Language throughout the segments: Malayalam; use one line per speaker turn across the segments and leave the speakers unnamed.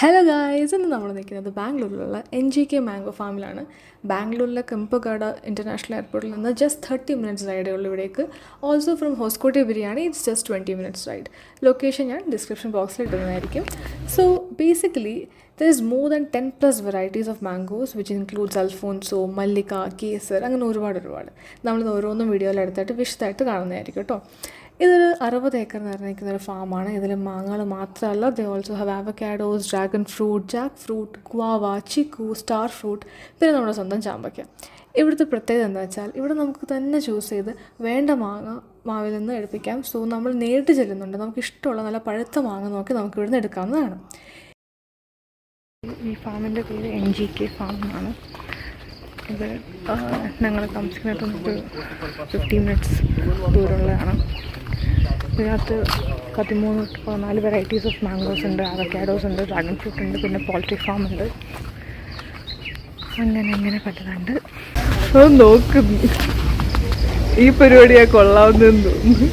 ഹലോ ഗായ്സ്, ഇന്ന് നമ്മൾ നിൽക്കുന്നത് ബാംഗ്ലൂരിലുള്ള NGK മാംഗോ ഫാമിലാണ്. ബാംഗ്ലൂരിലെ കെമ്പഗാഡ ഇൻ്റർനാഷണൽ എയർപോർട്ടിൽ നിന്ന് ജസ്റ്റ് 30 മിനിറ്റ്സ് റൈഡേ ഉള്ളൂ ഇവിടേക്ക്. Also from Hoskote biryani it's just 20 minutes ride. Location ഞാൻ ഡിസ്ക്രിപ്ഷൻ ബോക്സിൽ ഇടുന്നതായിരിക്കും. So basically there is more than 10+ varieties of mangoes which includes Alfonso, Mallika, Kesar, അങ്ങനെ ഒരുപാട്. നമ്മളിത് ഓരോന്നും വീഡിയോയിൽ എടുത്തിട്ട് വിശദമായിട്ട് കാണുന്നതായിരിക്കും കേട്ടോ. ഇതൊരു 60 ഏക്കർ നിറഞ്ഞിരിക്കുന്ന ഒരു ഫാമാണ്. ഇതിൽ മാങ്ങകൾ മാത്രമല്ല, they also have avocados, dragon fruit, jackfruit, guava, chikoo, star fruit, പിന്നെ നമ്മുടെ സ്വന്തം ചാമ്പയ്ക്ക. ഇവിടുത്തെ പ്രത്യേകത എന്താ വെച്ചാൽ ഇവിടെ നമുക്ക് തന്നെ ചൂസ് ചെയ്ത് വേണ്ട മാങ്ങ മാവിൽ നിന്ന് എടുപ്പിക്കാം. സോ നമ്മൾ നേരിട്ട് ചെല്ലുന്നുണ്ട്, നമുക്ക് ഇഷ്ടമുള്ള നല്ല പഴുത്ത മാങ്ങ നോക്കി നമുക്ക് ഇവിടുന്ന് എടുക്കാവുന്നതാണ്. ഈ ഫാമിൻ്റെ പേര് NGK ഫാം എന്നാണ്. ഇത് ഞങ്ങൾ താമസിക്കുന്നിടത്ത് 15 മിനിറ്റ്സ് ദൂരമുള്ളതാണ്. ഇതിനകത്ത് 13-14 വെറൈറ്റീസ് ഓഫ് മാംഗോസ് ഉണ്ട്, അവക്കാഡോസ് ഉണ്ട്, ഡ്രാഗൺ ഫ്രൂട്ട് ഉണ്ട്, പിന്നെ പോൾട്രി ഫാം ഉണ്ട്, അങ്ങനെ പലതുണ്ട്. നോക്കുന്നു ഈ പരിപാടിയാ കൊള്ളാവുന്നതെന്ന് തോന്നുന്നു.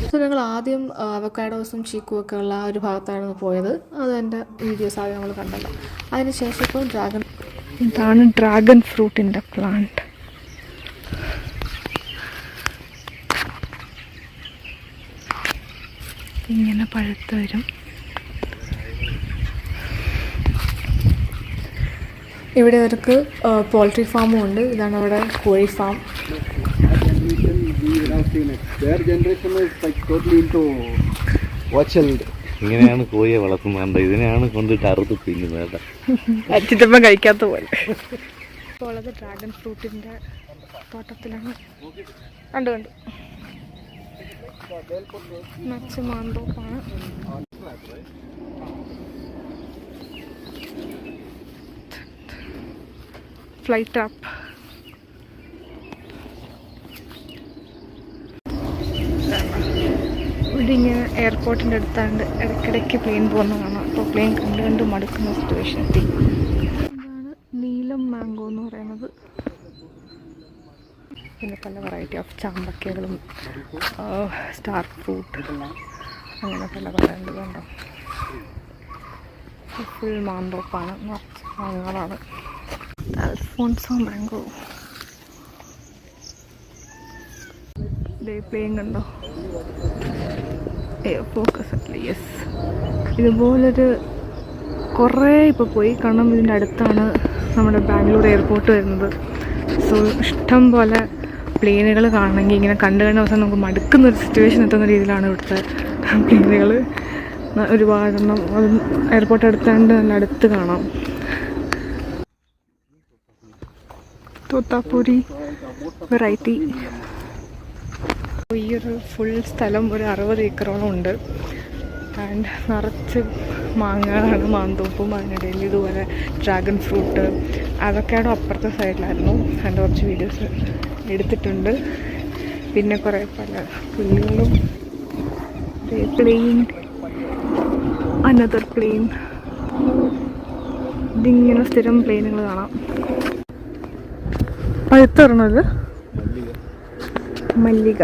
സോ ഞങ്ങൾ ആദ്യം അവക്കാഡോസും ചീക്കും ഒക്കെ ഉള്ള ആ ഒരു ഭാഗത്താണ് പോയത്. അത് എൻ്റെ വീഡിയോസ് ആദ്യം നമ്മൾ കണ്ടല്ലോ. അതിനുശേഷം ഇപ്പോൾ ഇതാണ് ഡ്രാഗൺ ഫ്രൂട്ടിൻ്റെ പ്ലാന്റ്. ഇങ്ങനെ പഴുത്ത് വരും. ഇവിടെ അവർക്ക് പോൾട്രി ഫാമും ഉണ്ട്. ഇതാണ് അവിടെ കോഴി ഫാം.
ഇങ്ങനെയാണ് കോഴിയെ വളർത്തുന്നത്. ഇതിനെയാണ് കൊണ്ടിട്ട് അറുത്ത് തിന്നുന്നത്.
അച്ചിട്ടപ്പം കഴിക്കാത്ത പോലെ. ഇപ്പോൾ ഉള്ളത് ഡ്രാഗൺ ഫ്രൂട്ടിൻ്റെ തോട്ടത്തിലാണ്. കണ്ടു നച്ച് മാന്തോപ്പാണ്. Flight trap. ഇവിടെ ഇങ്ങനെ എയർപോർട്ടിൻ്റെ അടുത്താണ്ട് ഇടയ്ക്കിടയ്ക്ക് പ്ലെയിൻ പോകുന്ന കാണാം. അപ്പോൾ പ്ലെയിൻ കണ്ട് മടുക്കുന്ന സിറ്റുവേഷൻ എത്തി. ഇതാണ് നീലം മാംഗോ എന്ന് പറയുന്നത്. പിന്നെ പല വെറൈറ്റി ഓഫ് ചാമ്പക്കകളും സ്റ്റാർ ഫ്രൂട്ട് അങ്ങനെ പല ഉണ്ട്. കണ്ടോ, ഫുൾ മാന്തോപ്പാണ്, നിറച്ച് മാങ്ങകളാണ്. അൽഫോൺസോ മാംഗോ. പ്ലെയിൻ കണ്ടോ, ഫോക്കസ് അല്ല. യെസ്, ഇതുപോലൊരു കുറേ ഇപ്പോൾ പോയി. കാരണം ഇതിൻ്റെ അടുത്താണ് നമ്മുടെ ബാംഗ്ലൂർ എയർപോർട്ട് വരുന്നത്. സോ ഇഷ്ടം പോലെ പ്ലെയിനുകൾ കാണണമെങ്കിൽ ഇങ്ങനെ കണ്ടു അവസാനം നമുക്ക് മടുക്കുന്നൊരു സിറ്റുവേഷൻ എത്തുന്ന രീതിയിലാണ് ഇവിടുത്തെ പ്ലെയിനുകൾ. ഒരുപാടെണ്ണം അത് എയർപോർട്ട് അടുത്താണ്ട് നല്ല അടുത്ത് കാണാം. തോത്താപ്പൂരി വെറൈറ്റി. ഈ ഒരു ഫുൾ സ്ഥലം ഒരു 60 ഏക്കറോളം ഉണ്ട്. ആൻഡ് നിറച്ച് മാങ്ങകളാണ്, മാന്തോപ്പും. അതിനിടയിൽ ഇതുപോലെ ഡ്രാഗൺ ഫ്രൂട്ട്, അവക്കാഡോ അപ്പുറത്തെ സൈഡിലായിരുന്നു. അതിൻ്റെ കുറച്ച് വീഡിയോസ് എടുത്തിട്ടുണ്ട്. പിന്നെ കുറേ പല പുല്ലുകളും, പ്ലെയിൻ, അനദർ പ്ലെയിൻ. ഇതിങ്ങനെ സ്ഥിരം പ്ലെയിനുകൾ കാണാം. പഴുത്തറണത് മല്ലിക.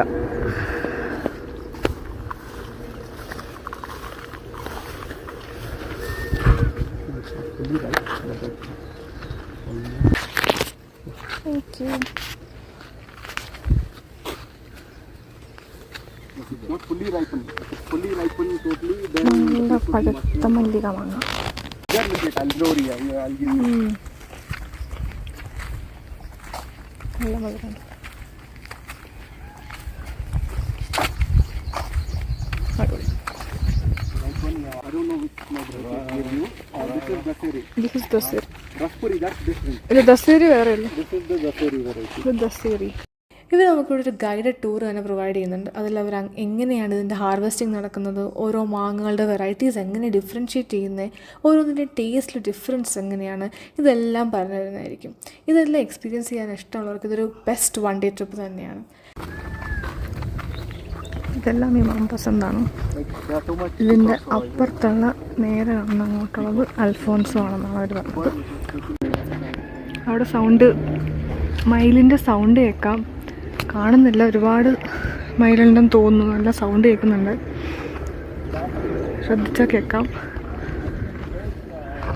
നല്ല പഴുത്ത മല്ലിക മാങ്ങ. നല്ല മധുരം. ദസേരി വേറെ അല്ലേ? ഇവർ നമുക്കിവിടെ ഒരു ഗൈഡഡ് ടൂർ തന്നെ പ്രൊവൈഡ് ചെയ്യുന്നുണ്ട്. അതിൽ അവർ എങ്ങനെയാണ് ഇതിൻ്റെ ഹാർവെസ്റ്റിംഗ് നടക്കുന്നത്, ഓരോ മാങ്ങകളുടെ വെറൈറ്റീസ് എങ്ങനെ ഡിഫറൻഷ്യേറ്റ് ചെയ്യുന്നത്, ഓരോന്നിൻ്റെ ടേസ്റ്റിൽ ഡിഫറൻസ് എങ്ങനെയാണ്, ഇതെല്ലാം പറഞ്ഞു തരുന്നതായിരിക്കും. ഇതെല്ലാം എക്സ്പീരിയൻസ് ചെയ്യാൻ ഇഷ്ടമുള്ളവർക്ക് ഇതൊരു ബെസ്റ്റ് 1 ഡേ ട്രിപ്പ് തന്നെയാണ്. ഇതെല്ലാം ഈ മാമ്പസന്താണ്. ഇതിൻ്റെ അപ്പുറത്തുള്ള നേരെ കാണുന്ന അങ്ങോട്ടുള്ളത് അൽഫോൺസോ ആണെന്നാണ് അവർ പറഞ്ഞത്. അവിടെ സൗണ്ട്, മയിലിൻ്റെ സൗണ്ട് കേൾക്കാം. കാണുന്നില്ല, ഒരുപാട് മയിലുണ്ടെന്ന് തോന്നുന്നു. നല്ല സൗണ്ട് കേൾക്കുന്നുണ്ട്, ശ്രദ്ധിച്ചാൽ കേൾക്കാം.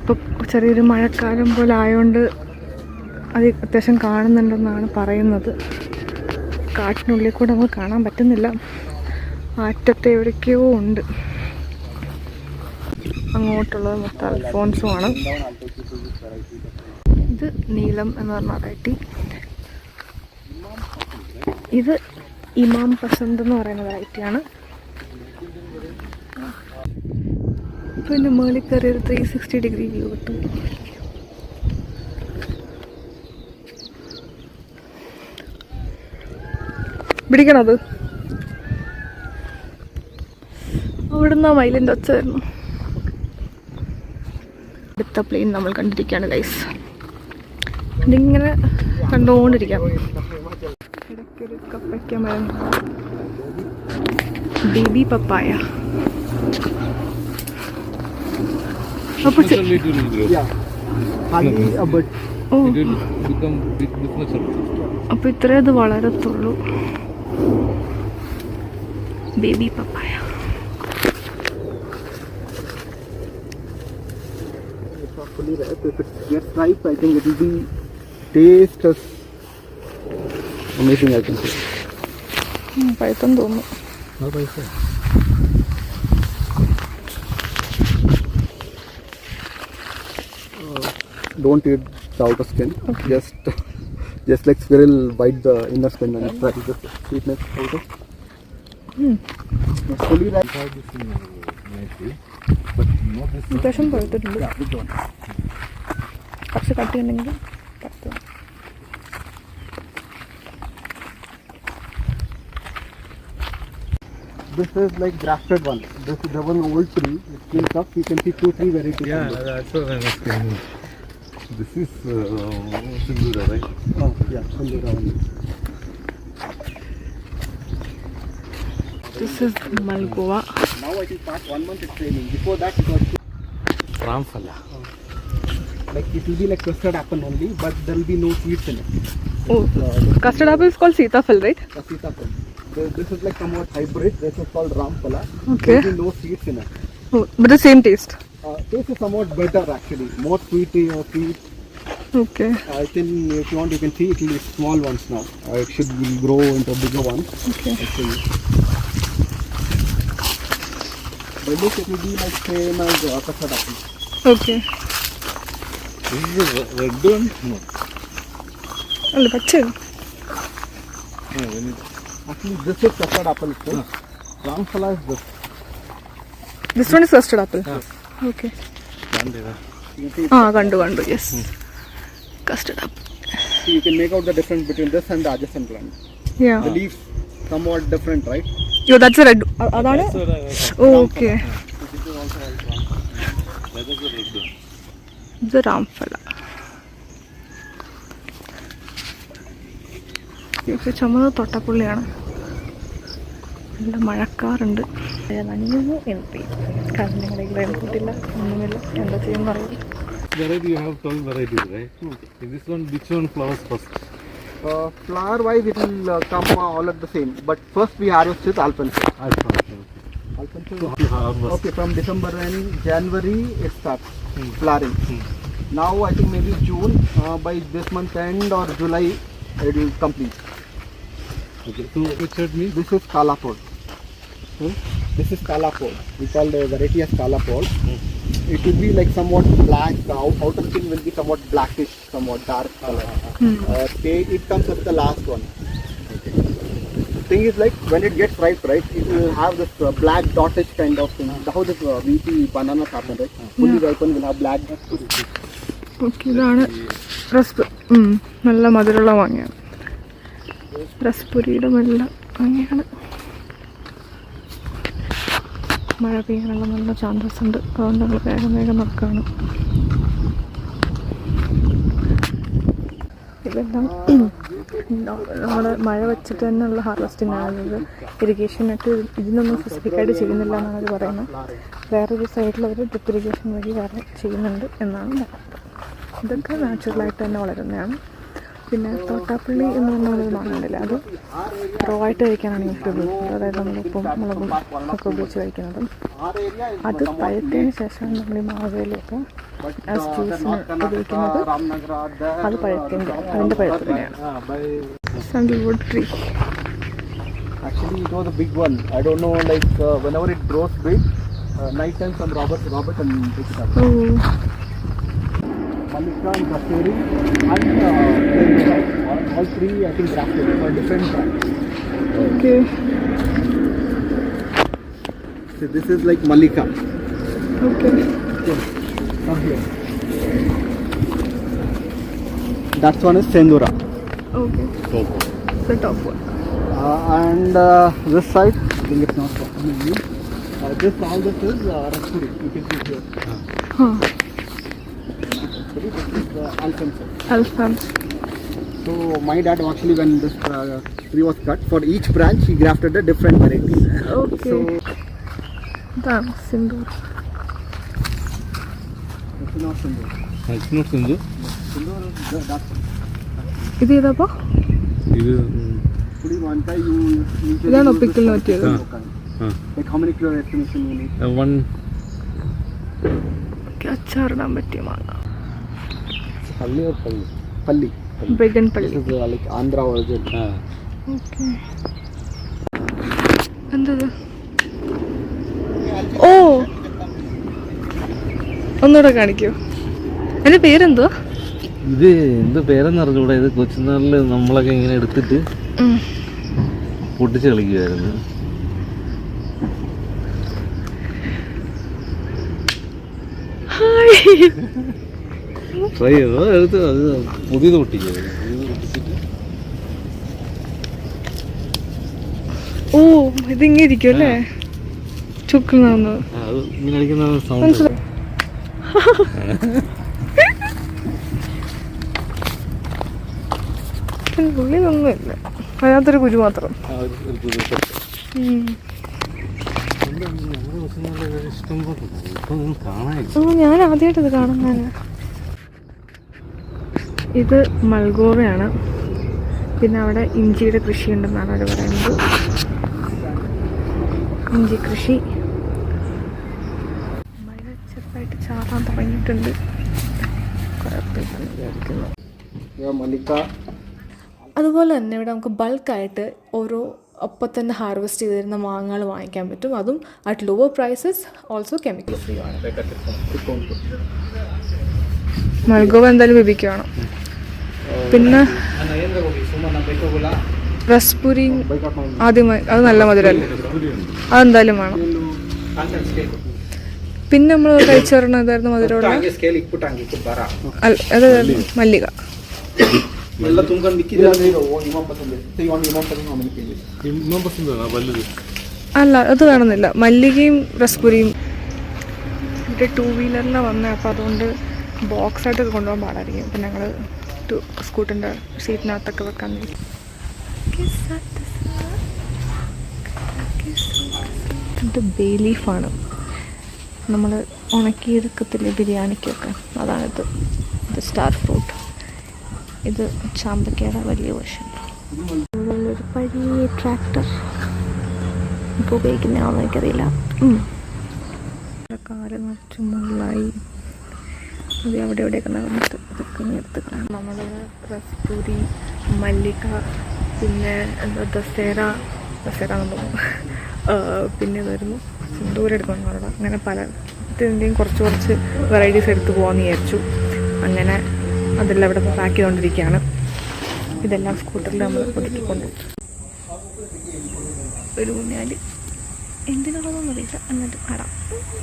അപ്പോൾ ചെറിയൊരു മഴക്കാലം പോലെ ആയതുകൊണ്ട് അത് അത്യാവശ്യം കാണുന്നുണ്ടെന്നാണ് പറയുന്നത്. കാട്ടിനുള്ളിൽ കൂടെ നമുക്ക് കാണാൻ പറ്റുന്നില്ല, അറ്റത്തെ എവിടേക്കോ ഉണ്ട്. അങ്ങോട്ടുള്ളത് മൊത്തം അൽഫോൺസുമാണ്. ഇത് നീലം എന്ന് പറഞ്ഞ വെറൈറ്റി. ഇത് ഇമാം പസന്ത് എന്ന് പറയുന്ന വെറൈറ്റിയാണ്. പിന്നെ മേളിൽ കയറി ഒരു 360 ഡിഗ്രി വ്യൂ കിട്ടും. പിടിക്കണത് അവിടുന്ന് മയിലിൻ്റെ ഒച്ച വരുന്നു. അടുത്ത പ്ലെയിൻ നമ്മൾ കണ്ടിരിക്കുകയാണ് ഗൈസ്. ഇതിങ്ങനെ കണ്ടുകൊണ്ടിരിക്കാം. ഇടയ്ക്കൊരു കപ്പയ്ക്ക മരം, ബേബി പപ്പായ. അപ്പൊ ഇത്രേ അത് വളരത്തുള്ളൂ. Baby papaya.
Fully ripe. If it gets ripe, I think it will be taste as amazing, I can say.
പഴുത്തെന്ന് തോന്നുന്നു.
Don't eat the outer skin. Okay. Just like squirrel, bite the inner skin and try the sweetness out of. It's fully ripe.
അത്യാവശ്യം പഴുത്തിട്ടുണ്ട്. കുറച്ച് കട്ടിയുണ്ടെങ്കിൽ പഴുത്തു.
This is like grafted one. This is the one old tree. It came up. You can see 2-3 varieties.
Yeah, that's what I was saying. This is Sindura, right?
Oh, yeah, Sindura one.
This is Malgova.
Now I think past 1 month it's raining. Before that it was
Ramfala.
like it will be like custard apple only, but there will be no seeds in it.
Oh, custard apple is called Sitafal, right?
Sitafal. This is like somewhat hybrid. This is called Ramfala.
Okay.
There will be no seeds in it.
Oh, but the same taste.
Taste is somewhat better actually. More sweety or sweet.
Okay.
I think if you want you can see it will be small ones now. It should will grow into bigger ones.
Okay.
Actually. But look, it will be like same as custard apple.
Okay.
This is the red one? No.
അല്ല പച്ച.
Actually, this is custard apple. Ramfala is this.
This one is custard apple. Okay.
You can see
കണ്ടു. Yes. Custard apple.
you can make out the difference between this and the adjacent plant.
Yeah.
The leaves somewhat different, right?
Yo, that's a red. അതാണ്. Okay.
That is the red one.
ഇത് രാംഫല. ഇത് ചുമന്ന തൊട്ടപ്പുള്ളിയാണ്. നല്ല മഴക്കാറുണ്ട്. നനഞ്ഞു എൻട്രി. കാരണം ഞങ്ങളുടെ റെയിൻകോട്ടില്ല, ഒന്നുമില്ല. എന്താ ചെയ്യുമെന്ന് അറിയില്ല.
Variety you have 12 varieties, right? In this one, which one flowers first?
Flower wise it will come all at the same, but first we harvest with alpensis. Okay, from December and January it starts flowering. Now I think maybe June, by this month end or July it will complete.
Okay, so which should mean?
This is Kalapod. This is Kalapod. We call the variety as Kalapod. It will be like somewhat black. The outer skin will be somewhat blackish, somewhat dark color. It comes as the last one. The thing is like when it gets ripe, right, it will have this black dottish kind of thing. How this VP bananas happen, right? Fully ripened will have black dots.
Okay, ഇതാണ് നല്ല മധുരമുള്ള മാങ്ങയാണ്. റസ്പുരിയുടെ നല്ല മാങ്ങയാണ്. മഴ പെയ്യാനുള്ള നല്ല ചാൻസസ് ഉണ്ട്, അതുകൊണ്ട് നമ്മൾ വേഗം നടക്കുകയാണ്. ഇതെല്ലാം നമ്മൾ മഴ വെച്ചിട്ട് തന്നെയുള്ള ഹാർവെസ്റ്റിംഗ് ആണ്. ഇത് ഇറിഗേഷനായിട്ട് ഇതിനൊന്നും സ്പെസിഫിക്കായിട്ട് ചെയ്യുന്നില്ല എന്നാണ് അവർ പറയുന്നത്. വേറൊരു സൈഡിൽ അവർ ഡ്രിപ്പ് ഇറിഗേഷൻ വഴി വേറെ ചെയ്യുന്നുണ്ട് എന്നാണ് പറയുന്നത്. ഇതൊക്കെ നാച്ചുറലായിട്ട് തന്നെ വളരുന്നതാണ്. പിന്നെ തോട്ടാപ്പള്ളി എന്ന് പറഞ്ഞൊരു മാങ്ങയുണ്ടല്ലോ, അത് റോ ആയിട്ട് കഴിക്കാനാണ് എനിക്ക് ഉപയോഗിക്കുന്നത്. അതായത് നമ്മളിപ്പം മുളകും ഒക്കെ ഉപയോഗിച്ച് കഴിക്കുന്നത്. അത് പഴുത്തതിന് ശേഷമാണ് നമ്മൾ ഈ മാവേലിയൊക്കെ ജ്യൂസിന് ഉപയോഗിക്കുന്നത്. അത് പഴുത്തിൻ്റെ അതിൻ്റെ പഴുത്ത് തന്നെയാണ്. Sandalwood tree.
Actually, it was a big one. I don't know, like whenever it grows big, night time some robbers and pick it up. Malika and Kasturi and all three I think grafted for different brands.
Okay.
So this is like Malika.
Okay.
Come here. That one is Sendura.
Okay. The top one.
And this side, I think it's not possible. This all this is Raspberry. You can see here.
Huh.
This is Alfonso.
Alphonse.
So my dad actually, when this tree was cut, for each branch he grafted a different variety.
Okay.
So
ഇതാണ് Sindoor.
it's not Sindoor.
It's not Sindoor.
Sindoor is that.
ഇത് ഏതാപ്പോ?
ഇത്
Pudi manta you usually
ഇതാണോ
use
പിക്കിളിന്
this
പറ്റിയത്?
Like how many kilo estimation you need?
one
അച്ചാറിടാൻ പറ്റിയ മാങ്ങ.
പള്ളി or പള്ളി?
Palli.
ബെഗൻ പള്ളി.
This is like Andhra origin.
Okay. എന്തത്? ഓ, ഒന്നുകൂടെ കാണിക്കോ? എൻ്റെ പേരെന്തോ?
ഇത് എന്ത് പേരെന്ന് അറിഞ്ഞൂടാ. ഇത് കൊച്ചുനാളിൽ നമ്മളൊക്കെ ഇങ്ങനെ എടുത്തിട്ട് പൊട്ടിച്ച് കളിക്കുമായിരുന്നു. ട്രൈ ചെയ്തോ? എടുത്ത് അത് പുതിയത് പൊട്ടിക്കുമായിരുന്നു.
ഓ, ഇതിങ്ങനെ ഇരിക്കും അല്ലേ? ചുക്കുന്ന
അത് ഇങ്ങനെ കളിക്കുന്ന സൗണ്ട്.
ഉള്ളിലൊന്നുമില്ല, അതിനകത്തൊരു കുരു മാത്രം. ഞാൻ ആദ്യമായിട്ട് ഇത് കാണുന്നതാണ്. ഇത് മൾഗോവയാണ്. പിന്നെ അവിടെ ഇഞ്ചിയുടെ കൃഷി ഉണ്ടെന്നാണ് അവർ പറയുന്നത്. ഇഞ്ചി കൃഷി. മഴ ചെറുതായിട്ട് ചാറാൻ തുടങ്ങിയിട്ടുണ്ട്. അതുപോലെ തന്നെ ഇവിടെ നമുക്ക് ബൾക്കായിട്ട് ഓരോ ഒപ്പം തന്നെ ഹാർവെസ്റ്റ് ചെയ്ത് തരുന്ന മാങ്ങകൾ വാങ്ങിക്കാൻ പറ്റും. അതും at lower prices, also chemical free ആണ്. മൾഗോവ എന്തായാലും വിഭിക്കണം. പിന്നെ റസ്പുരി ആദ്യമായി, അത് നല്ല മധുരമല്ലേ, അതെന്തായാലും വേണം. പിന്നെ നമ്മൾ കഴിച്ചു പറഞ്ഞ ഇതായിരുന്നു മധുരമുള്ള അതായിരുന്നു മല്ലിക. അല്ല, അത് വേണമെന്നില്ല. മല്ലികയും റസ്പുരിയും. എൻ്റെ 2 വീലറിലാണ് വന്നത്, അപ്പോൾ അതുകൊണ്ട് ബോക്സായിട്ടൊക്കെ കൊണ്ടുപോകാൻ പാടായിരിക്കും. അപ്പം ഞങ്ങൾ സ്കൂട്ടറിൻ്റെ സീറ്റിനകത്തൊക്കെ വെക്കാൻ വേണ്ടി. ഇത് ബേ ലീഫാണ്. നമ്മൾ ഉണക്കിയെടുക്കത്തില്ലേ ബിരിയാണിക്കൊക്കെ, അതാണിത്. ഇത് സ്റ്റാർ ഫ്രൂട്ട്. ഇത് ചാമ്പക്കയുടെ വലിയ വേർഷൻ. ഒരു പഴയ ട്രാക്ടർ ഇപ്പോൾ ഉപയോഗിക്കുന്നതാണെന്ന് എനിക്കറിയില്ല. കാല് നിറച്ച് മുള്ളായി അത് അവിടെ എവിടെയൊക്കെ നടന്നിട്ട് അതൊക്കെ എടുത്തുകളാണ്. നമ്മൾ റസ്പൂരി, മല്ലിക, പിന്നെ എന്താ ദസേര നമ്മൾ പിന്നെ ഇതായിരുന്നു സിന്ദൂർ എടുക്കണം അവിടെ. അങ്ങനെ പല ഇതിൻ്റെയും കുറച്ച് വെറൈറ്റീസ് എടുത്ത് പോകാമെന്ന് വിചാരിച്ചു. അങ്ങനെ അതെല്ലാം ഇവിടെ പാക്ക് ചെയ്തുകൊണ്ടിരിക്കുകയാണ്. ഇതെല്ലാം സ്കൂട്ടറിൽ നമ്മൾ ഒതുക്കിക്കൊണ്ട് ഒരു ഊഞ്ഞാല് എന്തിനുള്ളതെന്ന് അറിയില്ല. എന്നിട്ട് കടാം.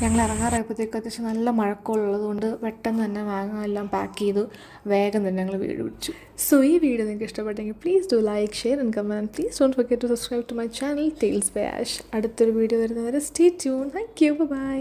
ഞങ്ങൾ ഇറങ്ങാറായപ്പോഴത്തേക്ക് അത്യാവശ്യം നല്ല മഴക്കോളുള്ളത് കൊണ്ട് പെട്ടെന്ന് തന്നെ വാങ്ങാൻ എല്ലാം പാക്ക് ചെയ്തു വേഗം തന്നെ ഞങ്ങൾ വീട് പിടിച്ചു. സോ ഈ വീഡിയോ നിങ്ങൾക്ക് ഇഷ്ടപ്പെട്ടെങ്കിൽ please do like, share and comment. Please don't forget to subscribe to my channel Tales by Ash. അടുത്തൊരു വീഡിയോ വരുന്നവരെ stay tune. Thank you. By.